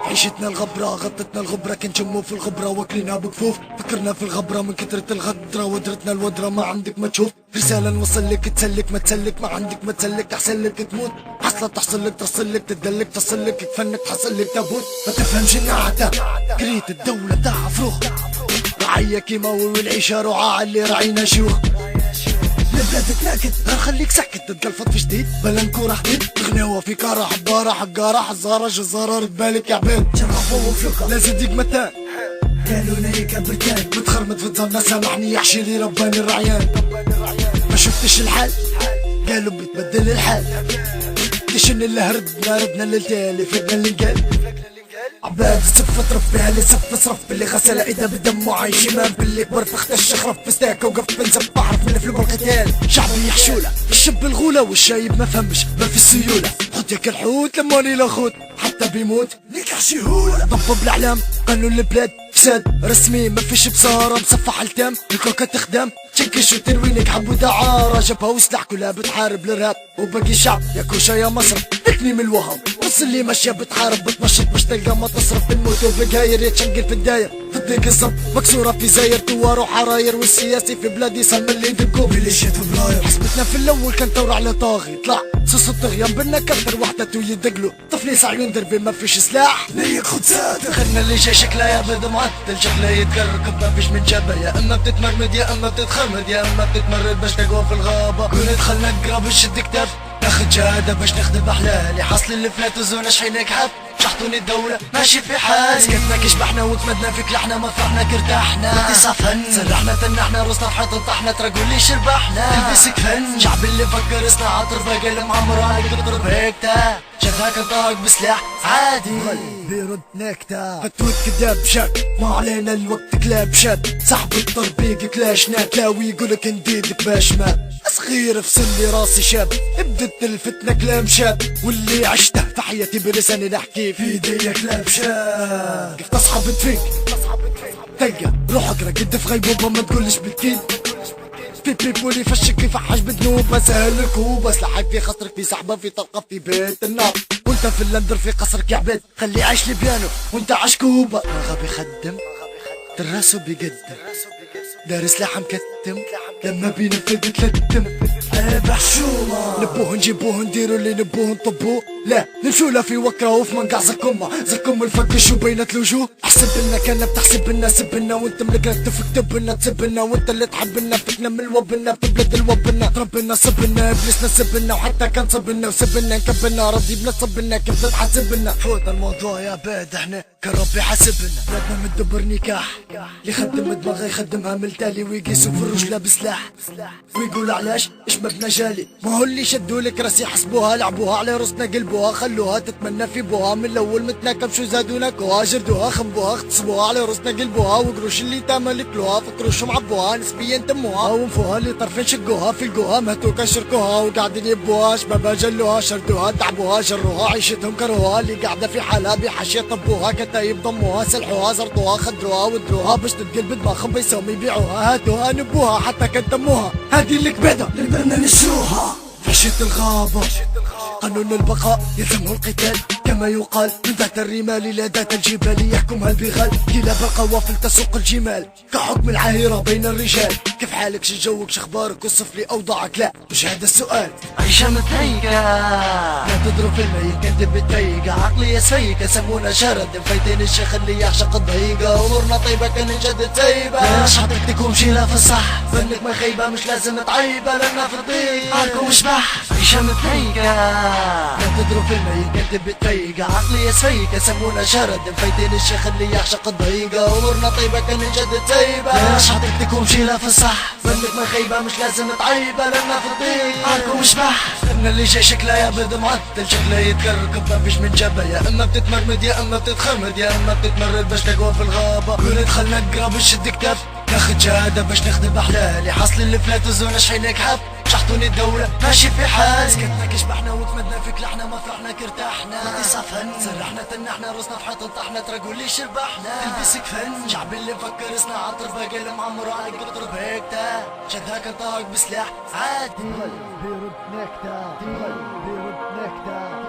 عيشتنا الغبرة غطتنا الغبرة كنجمو في الغبرة واكلينها بكفوف. فكرنا في الغبرة من كثرة الغدرة ودرتنا الودرة ما عندك ما تشوف. رسالة نوصل لك تسلك ما تسلك ما عندك ما تسلك أحسن لك تموت. حصلة تحصل لك تصل لك تدلك تصل لك تفنك تحصل لك تبوت. ما تفهمش النعتة كريت الدولة تاع فروخ. رعية كيما والعيشة رعاع اللي راعينا شيوخ. البلاد تلاكت غنخليك ساكت تتقلفط في جديد بلا نكون حديد. غناوة في كارة حبارة حقارة حزارة جزارة رد بالك يا عباد جربوا وفلوكا لازم ديك متان. قالوا لي كبرتان متخرمت في الظلمة سامحني يحشي لي رباني الرعيان. ما شفتش الحال قالوا بيتبدل الحال. تشن اللي ردنا للتالي فدنا اللي قال. عباد صف ترفيها اللي صف صرف باللي غسل ايده بدم وعايش امام باللي كبر فخت الشخرف بستاك وقف بنزف بعرف من فلوب القتال. شعبي يحشوله الشب الغوله والشايب ما فهمش ما في السيوله. خد ياك الحوت لماني لا خود حتى بيموت ليك حشيهوله. ضبب الاعلام قانون البلاد فساد رسمي ما فيش بصاره مصفح التام. الكوكا تخدم تشكش وتروينك حب ودعارة جبهة وسلاح كلها بتحارب الارهاب. وباقي الشعب يا كوشا يا مصر تكني من الوهم. بص اللي ماشية بتحارب بتنشط باش تلقى ما تصرف بنموت وبقاير يتشنقل في الداير. في الضيق الزب مكسورة في زاير توار وحراير. والسياسي في بلادي سلم اللي يدقوا ميليشيا فبراير. حسبتنا في الاول كان ثورة على طاغي طلع صوص الطغيان بنا كثر وحدة ويدقلو. طفلي صعيون دربي ما فيش سلاح ليك خد ساتر. خدنا اللي جاي شكله يا بد معدل شكله يتكركب ما فيش من جبه. يا اما بتتمرمد يا اما بتتخمد يا اما بتتمرد باش تقوى في الغابة. كل دخلنا نقرب شد كتاب ناخد شهادة باش نخدم احلالي. حصل اللي فلات وزونا شحينك حب شحطوني الدولة ماشي في حال. سكتنا كشبحنا وتمدنا في كلحنا ما فرحنا كرتاحنا. صفن سرحنا تنحنا روسنا في حيط طحنا تراقوا اللي شربحنا. تلبس كفن شعب اللي فكر يصنع عطر باقي المعمر عليك تضرب هيكتا. شافاك انطاق بسلاح عادي بيرد نكتة. فتوت كذاب شك ما علينا الوقت كلاب شد. صاحب الطربيق كلاشنا تلاوي يقولك نديدك باش مات. صغير في سني راسي شاب بدت الفتنة كلام شاب. واللي عشته في حياتي بلساني نحكي في ايديا كلام شاب. كيف تصحى بتفيق تلقى روحك راقد في غيبوبة ما تقولش بالكيد. في بيبولي فشك يفحش بذنوبة سهل الكوبة. سلاحك في خصرك في سحبة في طلقة في بيت النار. وانت في اللندر في قصرك يا عباد خلي عايش لي بيانو وانت عاش كوبة. رغب يخدم دراسو بيقدم دارس لحم كتم لما بينفذ تلتم. بحشومة نبوه نجيبوه نديرو اللي نبوه نطبوه. لا نمشولا في وكرة وفي منقع زكمة زكم الفقش وبينت الوجوه. احسب لنا كان بتحسب لنا سب لنا وانت ملقاك تكتب لنا تسب لنا. وانت اللي تحب لنا فتنا من الوب لنا في بلاد الوب لنا. ترب لنا صب لنا ابليسنا سب لنا وحتى كان صب لنا وسب لنا نكب لنا رضي بنا صب لنا كيف تحسب لنا. فوت الموضوع يا باد احنا كان ربي حاسبنا. بلادنا متدبر نكاح اللي يخدم دماغه يخدمها من التالي. ويقيسوا في الرجلة بسلاح ويقول علاش اش مبنى جالي. ما هو اللي شدوا لك راسي حسبوها لعبوها على راسنا قلبوها خلوها تتمنى في بوها. من الاول متناكم شو زادونا كوها جردوها خنبوها اغتصبوها على راسنا قلبوها. وقروش اللي تامل كلوها فكروشهم عبوها نسبيا تموها. ونفوها اللي طرفين شقوها فلقوها مهتوكا شركوها. وقاعدين يبوها شبابها جلوها شردوها تعبوها جروها عيشتهم كروها. اللي قاعدة في حالها بحاشية طبوها كتايب ضموها سلحوها زرطوها خدروها ودروها باش تتقل بدماغهم بيساوم يبيعوها. هاتوها نبوها حتى كدموها هادي اللي كبيدة للبنا نشروها. فشت الغابة قانون البقاء يلزمه القتال كما يقال. من ذات الرمال إلى ذات الجبال يحكمها البغال. كلاب القوافل تسوق الجمال كحكم العاهرة بين الرجال. كيف حالك شو جوك شو اخبارك وصف لي اوضاعك. لا مش هذا السؤال. عيشة متهيكة لا تضرب في الميت كنت بتفيقة. عقلية سيكة سمونا شرد مفايتين الشيخ اللي يعشق الضيقة. امورنا طيبة كان جد تسيبة. لاش حطيتك ومشينا في الصح. فنك ما خيبة مش لازم تعيبة لنا في الضيق عاركو مشبح. عيشة متهيكة لا تضرب في الميت كنت بتفيقة. عقلية سيكة سمونا شرد مفايتين الشيخ اللي يعشق الضيقة. امورنا طيبة كان جد تسيبة. لاش حطيتك ومشينا في الصح. فنك ما خيبة مش لازم تعيبة لنا في الضيق عاركو مشبح. خدنا اللي جاي شكله يا بد معدل شكله يتكركب ما فيش من جبه. يا اما بتتمرمد يا اما بتتخمد يا اما بتتمرد باش تقوى في الغابة. كل دخلنا نقرب شد كتاب ناخد شهادة باش نخدم احلالي. حصل اللي فلات وزونا شحينك حب شحطوني الدولة ماشي في حال. سكتنا كشبحنا وتمدنا في كلحنا ما فرحنا كرتاحنا. صفن سرحنا تنحنا روسنا في حيط طحنا تراقوا اللي شربحنا. تلبس كفن شعب اللي مفكر يصنع عطر باقي المعمر عليك تضرب هيكتا. شدها انطاق بسلاح عادي بيرد نكتة بيرد نكتة.